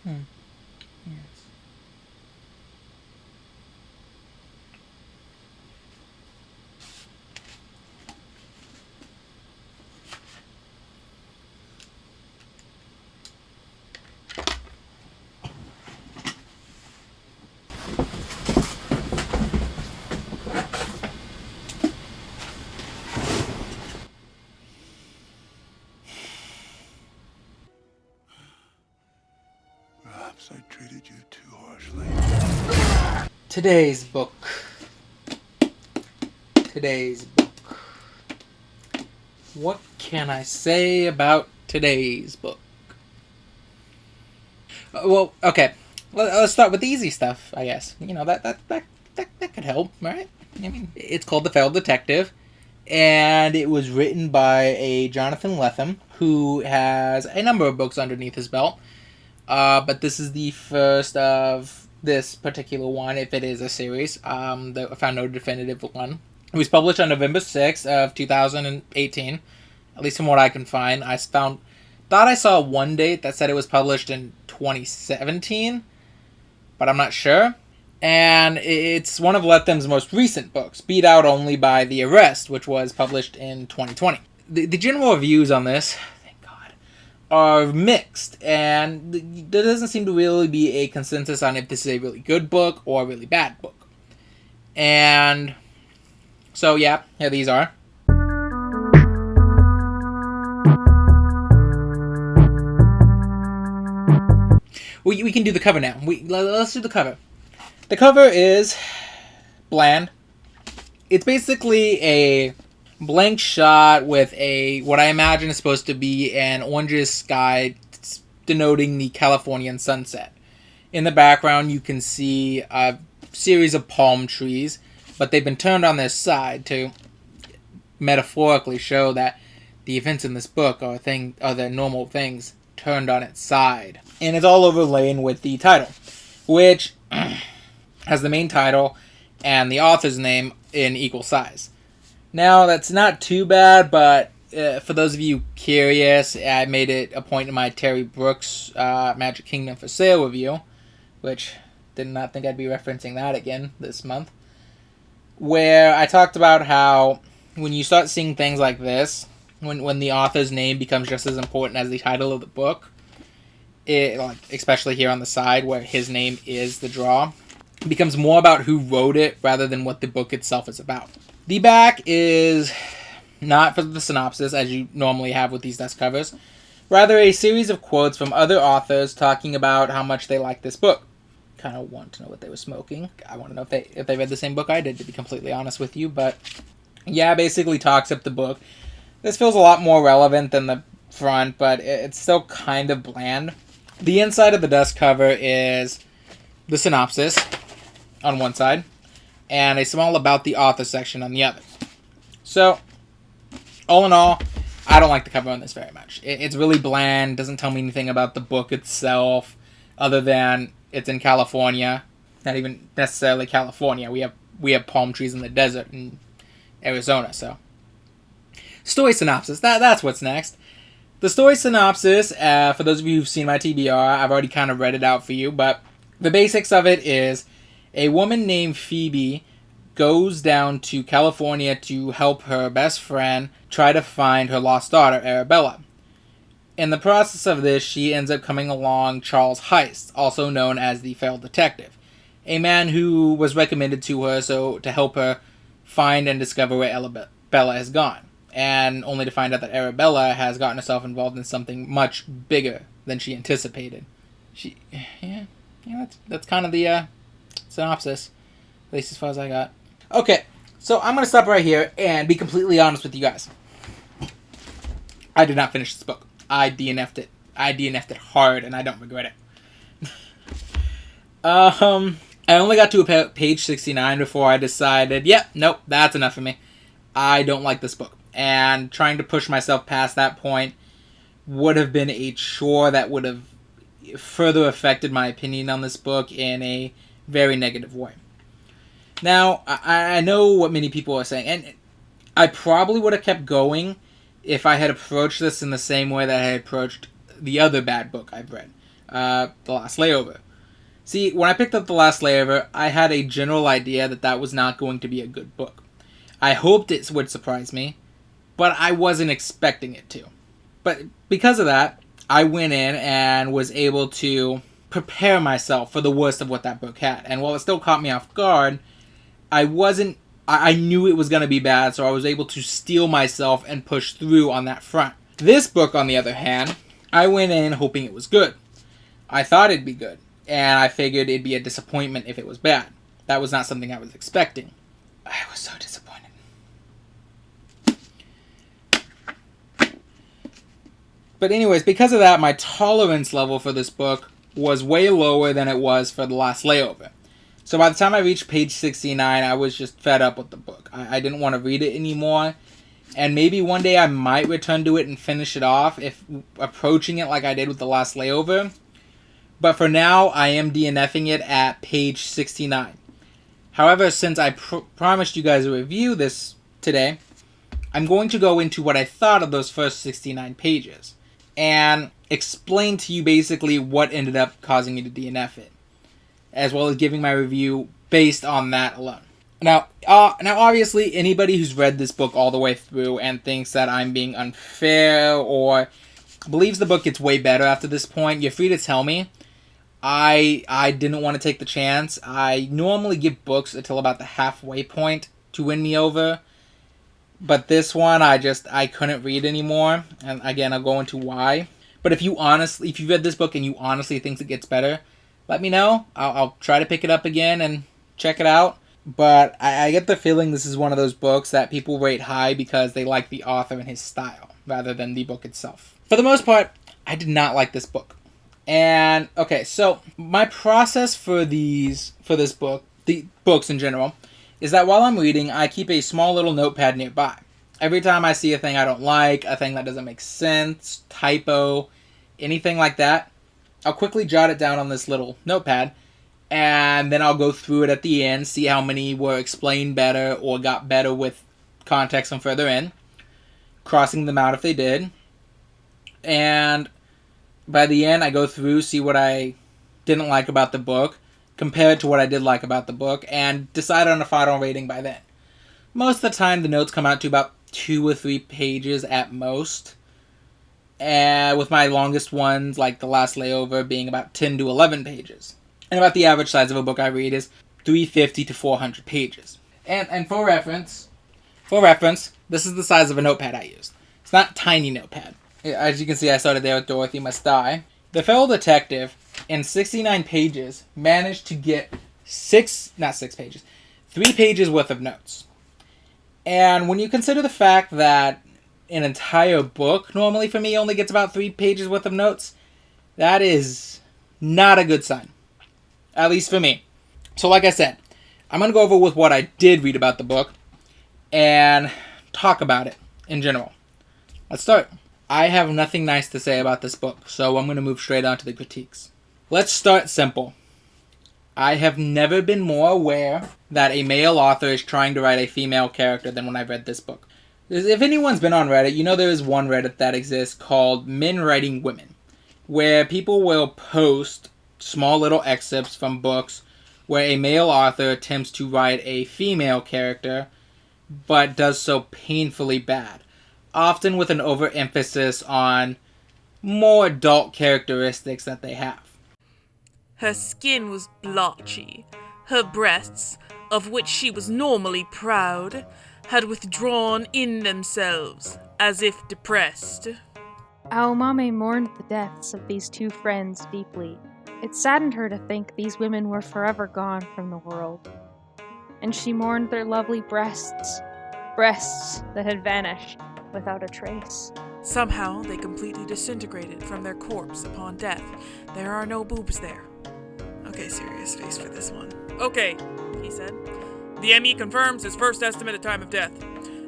Yes. Perhaps I treated you too harshly. Today's book. What can I say about today's book? Well, okay. Let's start with the easy stuff, I guess. That could help, right? I mean, it's called The Failed Detective, and it was written by a Jonathon Lethem, who has a number of books underneath his belt. But this is the first of this particular one, if it is a series. I found no definitive one. It was published on November 6th of 2018, at least from what I can find. Thought I saw one date that said it was published in 2017, but I'm not sure. And it's one of Lethem's most recent books, beat out only by The Arrest, which was published in 2020. The general reviews on this, thank God, are mixed, and there doesn't seem to really be a consensus on if this is a really good book or a really bad book. And so, yeah, here these are. We can do the cover now. Let's do the cover. The cover is bland. It's basically a blank shot with what I imagine is supposed to be an orangish sky denoting the Californian sunset. In the background, you can see a series of palm trees, but they've been turned on their side to metaphorically show that the events in this book are the normal things turned on its side. And it's all overlain with the title, which has the main title and the author's name in equal size. Now, that's not too bad, but for those of you curious, I made it a point in my Terry Brooks Magic Kingdom for Sale review, which did not think I'd be referencing that again this month, where I talked about how when you start seeing things like this, when the author's name becomes just as important as the title of the book, especially here on the side where his name is the draw, it becomes more about who wrote it rather than what the book itself is about. The back is not for the synopsis, as you normally have with these desk covers, rather a series of quotes from other authors talking about how much they like this book. Kind of want to know what they were smoking. I want to know if they read the same book I did, to be completely honest with you. But yeah, basically talks up the book. This feels a lot more relevant than the front, but it's still kind of bland. The inside of the desk cover is the synopsis on one side, and a small about the author section on the other. So, all in all, I don't like the cover on this very much. It's really bland, doesn't tell me anything about the book itself, other than it's in California. Not even necessarily California. We have palm trees in the desert in Arizona, so. Story synopsis, that's what's next. The story synopsis, for those of you who've seen my TBR, I've already kind of read it out for you, but the basics of it is a woman named Phoebe goes down to California to help her best friend try to find her lost daughter, Arabella. In the process of this, she ends up coming along Charles Heist, also known as the Failed Detective, a man who was recommended to her to help her find and discover where Arabella has gone, and only to find out that Arabella has gotten herself involved in something much bigger than she anticipated. That's kind of the synopsis, at least as far as I got. Okay, so I'm going to stop right here and be completely honest with you guys. I did not finish this book. I DNF'd it. I DNF'd it hard, and I don't regret it. I only got to page 69 before I decided, nope, that's enough for me. I don't like this book. And trying to push myself past that point would have been a chore that would have further affected my opinion on this book in a very negative way. Now, I know what many people are saying, and I probably would have kept going if I had approached this in the same way that I had approached the other bad book I've read, The Last Layover. See, when I picked up The Last Layover, I had a general idea that was not going to be a good book. I hoped it would surprise me, but I wasn't expecting it to. But because of that, I went in and was able to prepare myself for the worst of what that book had. And while it still caught me off guard, I knew it was going to be bad, so I was able to steel myself and push through on that front. This book, on the other hand, I went in hoping it was good. I thought it'd be good, and I figured it'd be a disappointment if it was bad. That was not something I was expecting. I was so disappointed. But anyways, because of that, my tolerance level for this book was way lower than it was for The Last Layover. So by the time I reached page 69, I was just fed up with the book. I didn't want to read it anymore. And maybe one day I might return to it and finish it off, if approaching it like I did with The Last Layover. But for now, I am DNFing it at page 69. However, since I promised you guys a review this today, I'm going to go into what I thought of those first 69 pages and explain to you basically what ended up causing me to DNF it, as well as giving my review based on that alone. Now, obviously, anybody who's read this book all the way through and thinks that I'm being unfair or believes the book gets way better after this point, you're free to tell me. I didn't want to take the chance. I normally give books until about the halfway point to win me over. But this one, I couldn't read anymore. And again, I'll go into why. But if you read this book and you honestly think it gets better, let me know. I'll try to pick it up again and check it out. But I get the feeling this is one of those books that people rate high because they like the author and his style, rather than the book itself. For the most part, I did not like this book. And, okay, so my process for this book, the books in general, is that while I'm reading, I keep a small little notepad nearby. Every time I see a thing I don't like, a thing that doesn't make sense, typo, anything like that, I'll quickly jot it down on this little notepad, and then I'll go through it at the end, see how many were explained better or got better with context from further in, crossing them out if they did. And by the end, I go through, see what I didn't like about the book, compare it to what I did like about the book, and decide on a final rating by then. Most of the time, the notes come out to about 2 or 3 pages at most, and with my longest ones, like The Last Layover, being about 10 to 11 pages. And about the average size of a book I read is 350 to 400 pages. And for reference, this is the size of a notepad I used. It's not a tiny notepad. As you can see, I started there with Dorothy Must Die. The fellow detective, in 69 pages, managed to get 3 pages worth of notes. And when you consider the fact that an entire book, normally for me, only gets about 3 pages worth of notes, that is not a good sign. At least for me. So like I said, I'm going to go over with what I did read about the book and talk about it in general. Let's start. I have nothing nice to say about this book, so I'm going to move straight on to the critiques. Let's start simple. I have never been more aware that a male author is trying to write a female character than when I read this book. If anyone's been on Reddit, you know there is one Reddit that exists called Men Writing Women, where people will post small little excerpts from books where a male author attempts to write a female character, but does so painfully bad, often with an overemphasis on more adult characteristics that they have. Her skin was blotchy. Her breasts, of which she was normally proud, had withdrawn in themselves, as if depressed. Aomame mourned the deaths of these 2 friends deeply. It saddened her to think these women were forever gone from the world. And she mourned their lovely breasts that had vanished without a trace. Somehow they completely disintegrated from their corpse upon death. There are no boobs there. Okay, serious face for this one. Okay, he said. The ME confirms his first estimated time of death.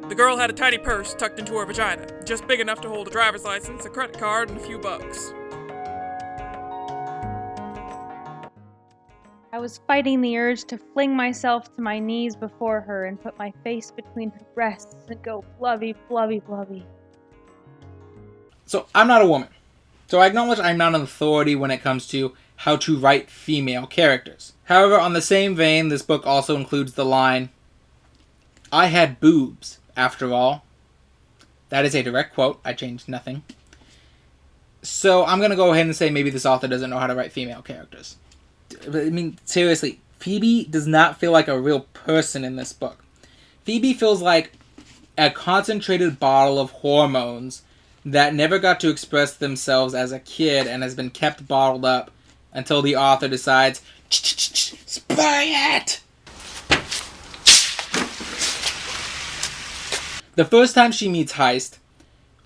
The girl had a tiny purse tucked into her vagina, just big enough to hold a driver's license, a credit card, and a few bucks. I was fighting the urge to fling myself to my knees before her and put my face between her breasts and go blubby, blubby, blubby. So, I'm not a woman. So I acknowledge I'm not an authority when it comes to how to write female characters. However, on the same vein, this book also includes the line, "I had boobs, after all." That is a direct quote. I changed nothing. So I'm going to go ahead and say maybe this author doesn't know how to write female characters. I mean, seriously, Phoebe does not feel like a real person in this book. Phoebe feels like a concentrated bottle of hormones that never got to express themselves as a kid and has been kept bottled up until the author decides, spray it! The first time she meets Heist,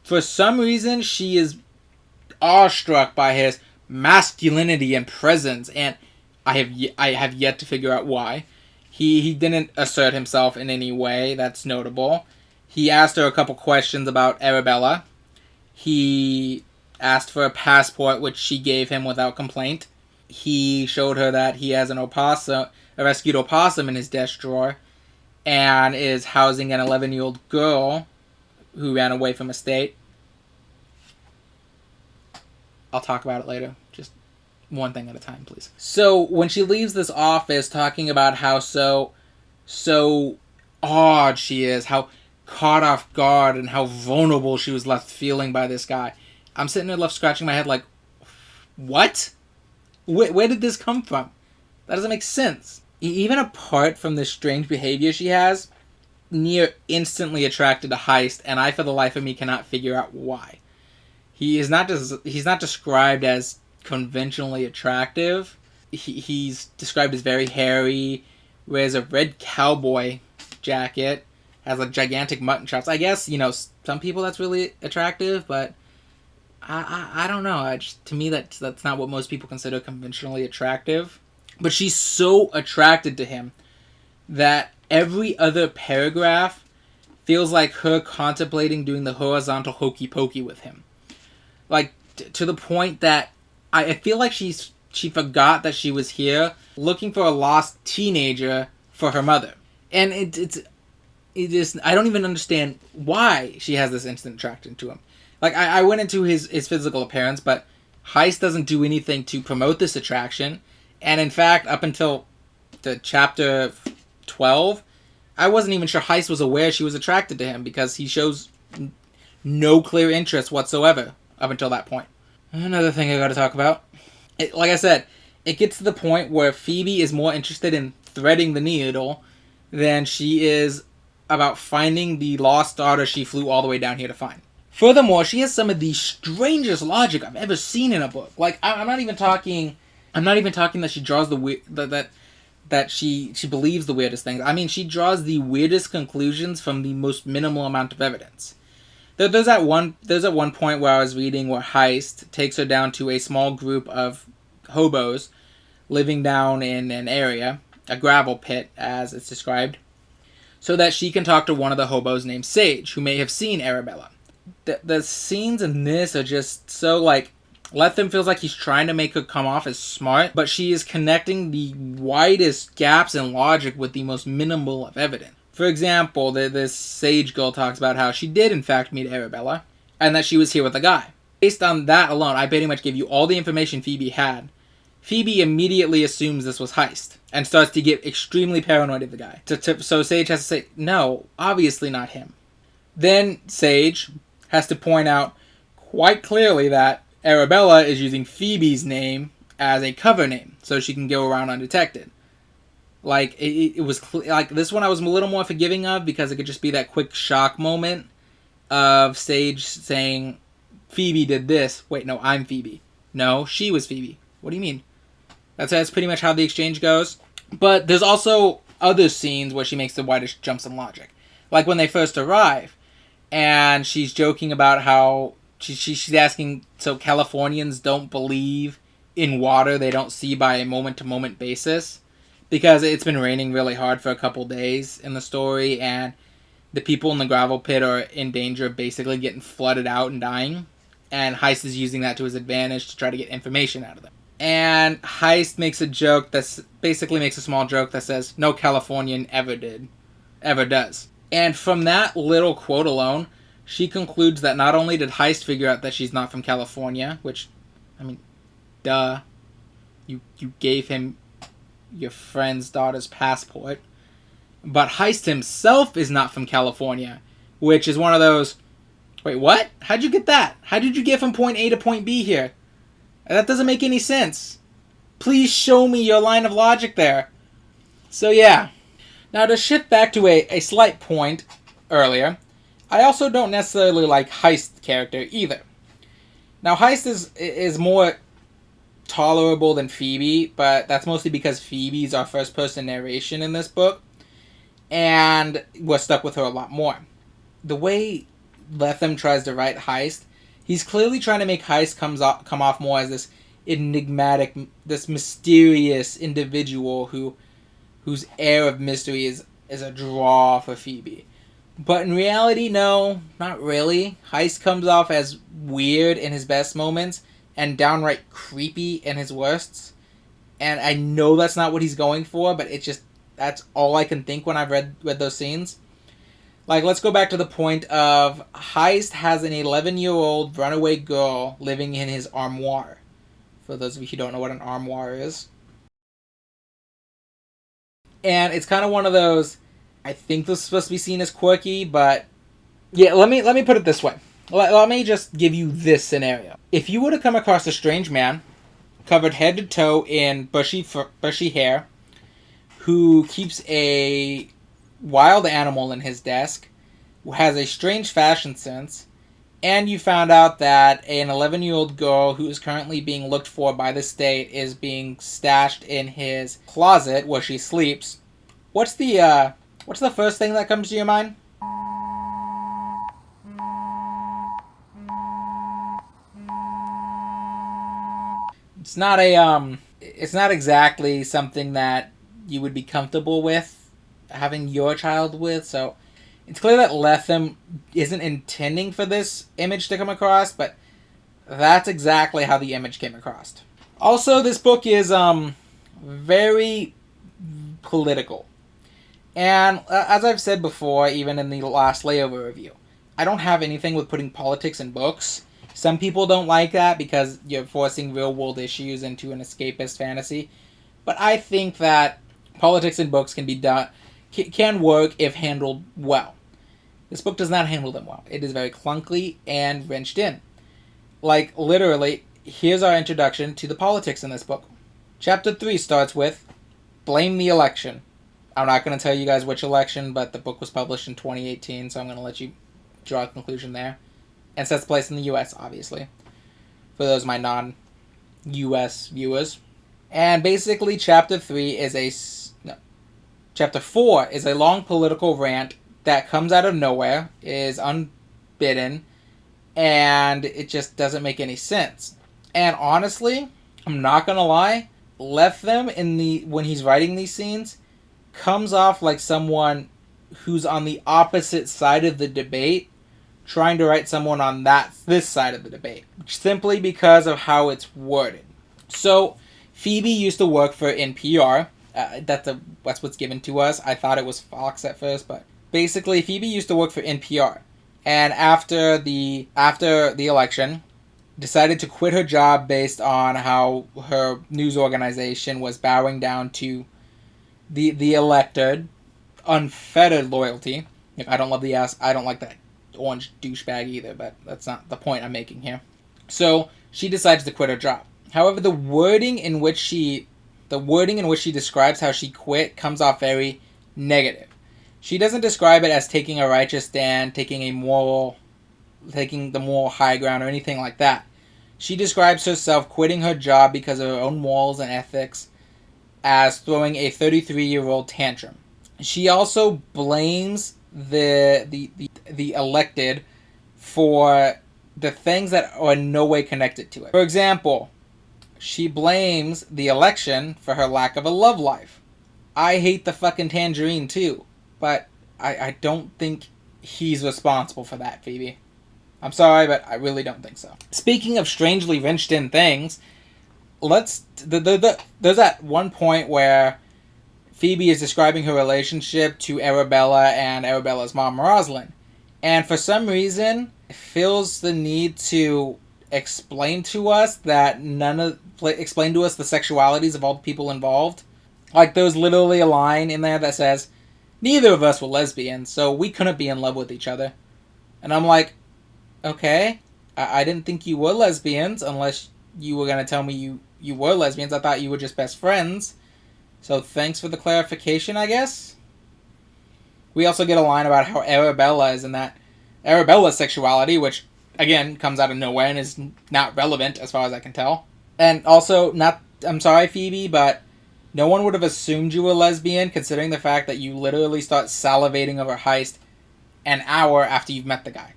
for some reason she is awestruck by his masculinity and presence, and I have yet to figure out why. He didn't assert himself in any way that's notable. He asked her a couple questions about Arabella. He asked for a passport, which she gave him without complaint. He showed her that he has a rescued opossum in his desk drawer, and is housing an 11-year-old girl who ran away from a state. I'll talk about it later. Just one thing at a time, please. So when she leaves this office talking about how so awed she is, how caught off guard, and how vulnerable she was left feeling by this guy, I'm sitting there left scratching my head like, what? Where did this come from? That doesn't make sense. Even apart from this strange behavior she has, Near instantly attracted to Heist, and I for the life of me cannot figure out why. He's not described as conventionally attractive. He's described as very hairy, wears a red cowboy jacket, has a gigantic mutton chops. I guess, some people that's really attractive, but I don't know. To me, that's not what most people consider conventionally attractive. But she's so attracted to him that every other paragraph feels like her contemplating doing the horizontal hokey pokey with him. Like, to the point that I feel like she forgot that she was here looking for a lost teenager for her mother. And it is I don't even understand why she has this instant attraction to him. Like, I went into his physical appearance, but Heist doesn't do anything to promote this attraction. And in fact, up until the chapter 12, I wasn't even sure Heist was aware she was attracted to him, because he shows no clear interest whatsoever up until that point. Another thing I gotta talk about. Like I said, it gets to the point where Phoebe is more interested in threading the needle than she is about finding the lost daughter she flew all the way down here to find. Furthermore, she has some of the strangest logic I've ever seen in a book. Like, I'm not even talking that she draws that she believes the weirdest things. I mean, she draws the weirdest conclusions from the most minimal amount of evidence. There's at one point where I was reading where Heist takes her down to a small group of hobos living down in an area, a gravel pit as it's described, so that she can talk to one of the hobos named Sage, who may have seen Arabella. The scenes in this are just so, like, Lethem feels like he's trying to make her come off as smart, but she is connecting the widest gaps in logic with the most minimal of evidence. For example, this Sage girl talks about how she did in fact meet Arabella, and that she was here with a guy. Based on that alone, I pretty much gave you all the information Phoebe had. Phoebe immediately assumes this was Heist, and starts to get extremely paranoid of the guy. So Sage has to say, no, obviously not him. Then Sage has to point out quite clearly that Arabella is using Phoebe's name as a cover name, so she can go around undetected. Like, it was like, this one I was a little more forgiving of, because it could just be that quick shock moment of Sage saying, Phoebe did this. Wait, no, I'm Phoebe. No, she was Phoebe. What do you mean? That's pretty much how the exchange goes. But there's also other scenes where she makes the widest jumps in logic. Like when they first arrive, and she's joking about how she's asking, so Californians don't believe in water they don't see by a moment-to-moment basis, because it's been raining really hard for a couple days in the story, and the people in the gravel pit are in danger of basically getting flooded out and dying, and Heist is using that to his advantage to try to get information out of them. And Heist makes a joke basically makes a small joke that says, no Californian ever does. And from that little quote alone, she concludes that not only did Heist figure out that she's not from California, which I mean, duh. You gave him your friend's daughter's passport. But Heist himself is not from California, which is one of those, wait, what? How'd you get that? How did you get from point A to point B here? That doesn't make any sense. Please show me your line of logic there. So yeah. Now to shift back to a slight point earlier, I also don't necessarily like Heist's character either. Now Heist is more tolerable than Phoebe, but that's mostly because Phoebe's our first person narration in this book, and we're stuck with her a lot more. The way Lethem tries to write Heist, he's clearly trying to make Heist come off more as this enigmatic, this mysterious individual whose air of mystery is a draw for Phoebe. But in reality, no, not really. Heist comes off as weird in his best moments and downright creepy in his worsts. And I know that's not what he's going for, but it's just, that's all I can think when I've read those scenes. Like, let's go back to the point of Heist has an 11-year-old runaway girl living in his armoire. For those of you who don't know what an armoire is. And it's kind of one of those, I think this is supposed to be seen as quirky, but yeah, let me put it this way. Let me just give you this scenario. If you were to come across a strange man, covered head to toe in bushy hair, who keeps a wild animal in his desk, who has a strange fashion sense, and you found out that an 11-year-old girl who is currently being looked for by the state is being stashed in his closet where she sleeps, what's the first thing that comes to your mind? It's not exactly something that you would be comfortable with having your child with, so it's clear that Lethem isn't intending for this image to come across, but that's exactly how the image came across. Also, this book is very political. And as I've said before, even in the last layover review, I don't have anything with putting politics in books. Some people don't like that because you're forcing real-world issues into an escapist fantasy. But I think that politics in books can work if handled well. This book does not handle them well. It is very clunky and wrenched in. Like, literally, here's our introduction to the politics in this book. Chapter 3 starts with, Blame the Election. I'm not going to tell you guys which election, but the book was published in 2018, so I'm going to let you draw a conclusion there. And sets place in the U.S., obviously, for those of my non-U.S. viewers. And basically, Chapter 4 is a long political rant that comes out of nowhere, is unbidden, and it just doesn't make any sense. And honestly, I'm not going to lie, Lethem, when he's writing these scenes, comes off like someone who's on the opposite side of the debate, trying to write someone on this side of the debate, simply because of how it's worded. So, Phoebe used to work for NPR. That's what's given to us. I thought it was Fox at first, but basically, Phoebe used to work for NPR, and after the election, decided to quit her job based on how her news organization was bowing down to the elected, unfettered loyalty. I don't like that orange douchebag either, but that's not the point I'm making here. So she decides to quit her job. However, the wording in which she describes how she quit comes off very negative. She doesn't describe it as taking a righteous stand, taking the moral high ground, or anything like that. She describes herself quitting her job because of her own morals and ethics as throwing a 33-year-old tantrum. She also blames the elected for the things that are in no way connected to it. For example, she blames the election for her lack of a love life. I hate the fucking tangerine too, but I don't think he's responsible for that, Phoebe. I'm sorry, but I really don't think so. Speaking of strangely wrenched in things, there's that one point where Phoebe is describing her relationship to Arabella and Arabella's mom, Rosalind. And for some reason, feels the need to explain to us the sexualities of all the people involved. Like, there's literally a line in there that says, neither of us were lesbians, so we couldn't be in love with each other. And I'm like, okay, I didn't think you were lesbians unless you were going to tell me you were lesbians. I thought you were just best friends. So thanks for the clarification, I guess. We also get a line about how Arabella is in that. Arabella's sexuality, which, again, comes out of nowhere and is not relevant as far as I can tell. And also, I'm sorry, Phoebe, but no one would have assumed you were lesbian, considering the fact that you literally start salivating over Heist an hour after you've met the guy.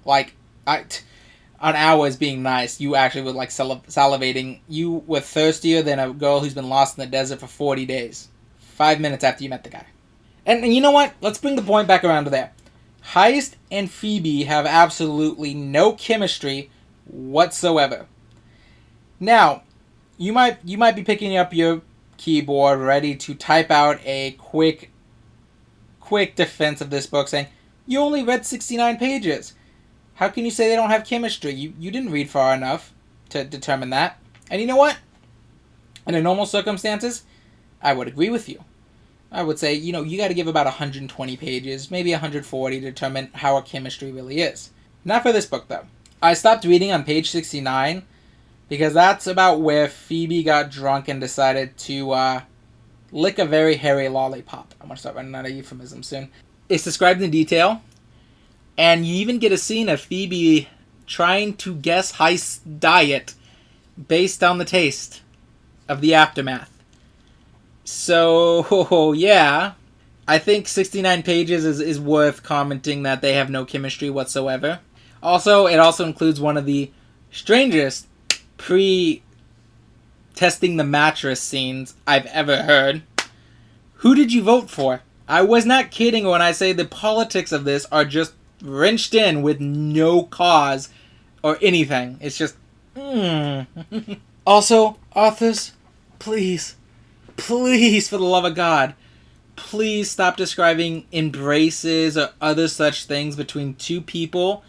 Like, an hour is being nice. You actually were, like, salivating. You were thirstier than a girl who's been lost in the desert for 40 days. 5 minutes after you met the guy. And you know what? Let's bring the point back around to there. Heist and Phoebe have absolutely no chemistry whatsoever. Now, you might be picking up your keyboard ready to type out a quick defense of this book saying, you only read 69 pages. How can you say they don't have chemistry? You didn't read far enough to determine that. And you know what? In normal circumstances, I would agree with you. I would say, you got to give about 120 pages, maybe 140 to determine how our chemistry really is. Not for this book, though. I stopped reading on page 69 because that's about where Phoebe got drunk and decided to lick a very hairy lollipop. I'm going to start running out of euphemisms soon. It's described in detail, and you even get a scene of Phoebe trying to guess Heist's diet based on the taste of the aftermath. So, yeah, I think 69 pages is worth commenting that they have no chemistry whatsoever. Also, it also includes one of the strangest pre-testing the mattress scenes I've ever heard. Who did you vote for? I was not kidding when I say the politics of this are just wrenched in with no cause or anything. It's just, Also, authors, please, for the love of God, please stop describing embraces or other such things between two people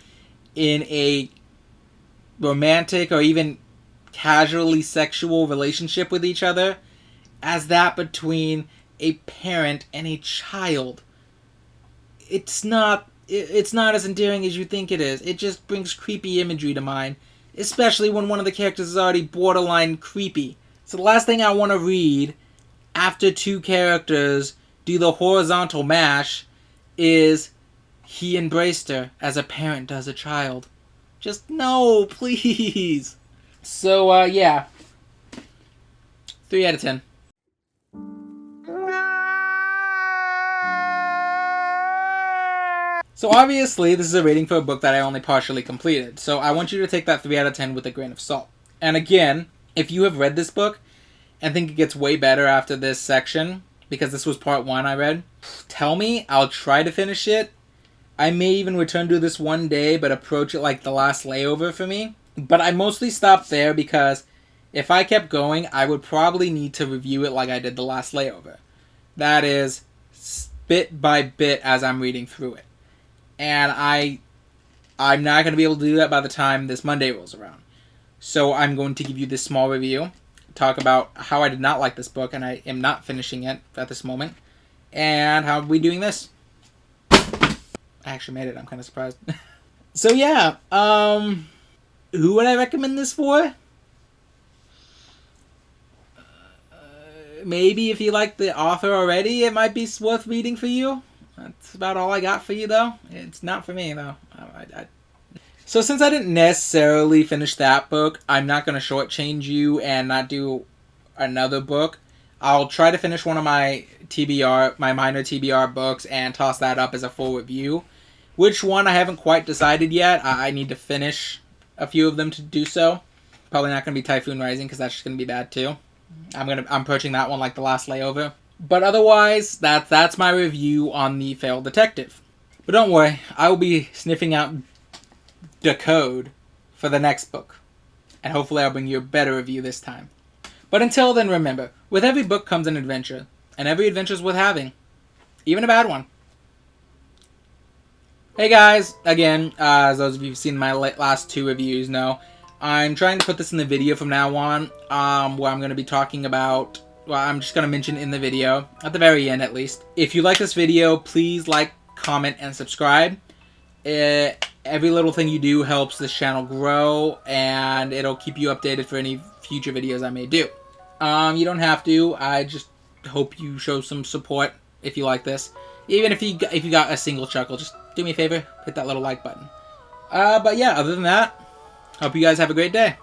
in a romantic or even casually sexual relationship with each other as that between a parent and a child. It's not as endearing as you think it is. It just brings creepy imagery to mind, especially when one of the characters is already borderline creepy. So the last thing I want to read after two characters do the horizontal mash is he embraced her as a parent does a child. Just no, please. So, yeah. 3 out of 10. So obviously, this is a rating for a book that I only partially completed. So I want you to take that 3 out of 10 with a grain of salt. And again, if you have read this book and think it gets way better after this section, because this was part 1 I read, tell me. I'll try to finish it. I may even return to this one day, but approach it like the last layover for me. But I mostly stopped there because if I kept going, I would probably need to review it like I did the last layover. That is, bit by bit as I'm reading through it. And I'm not going to be able to do that by the time this Monday rolls around. So I'm going to give you this small review, talk about how I did not like this book, and I am not finishing it at this moment, and how are we doing this? I actually made it. I'm kind of surprised. So yeah, who would I recommend this for? Maybe if you like the author already, it might be worth reading for you. That's about all I got for you, though. It's not for me, though. So since I didn't necessarily finish that book, I'm not going to shortchange you and not do another book. I'll try to finish one of my minor TBR books and toss that up as a full review. Which one I haven't quite decided yet. I need to finish a few of them to do so. Probably not going to be Typhoon Rising because that's just going to be bad too. I'm approaching that one like the last layover. But otherwise, that's my review on The Failed Detective. But don't worry, I will be sniffing out the code for the next book. And hopefully I'll bring you a better review this time. But until then, remember, with every book comes an adventure. And every adventure is worth having. Even a bad one. Hey guys, again, as those of you who've seen my last 2 reviews know, I'm trying to put this in the video from now on, where I'm going to be talking about, well, I'm just going to mention in the video, at the very end at least. If you like this video, please like, comment, and subscribe. Every little thing you do helps this channel grow, and it'll keep you updated for any future videos I may do. You don't have to. I just hope you show some support if you like this. Even if you got a single chuckle, just do me a favor, hit that little like button. But yeah, other than that, hope you guys have a great day.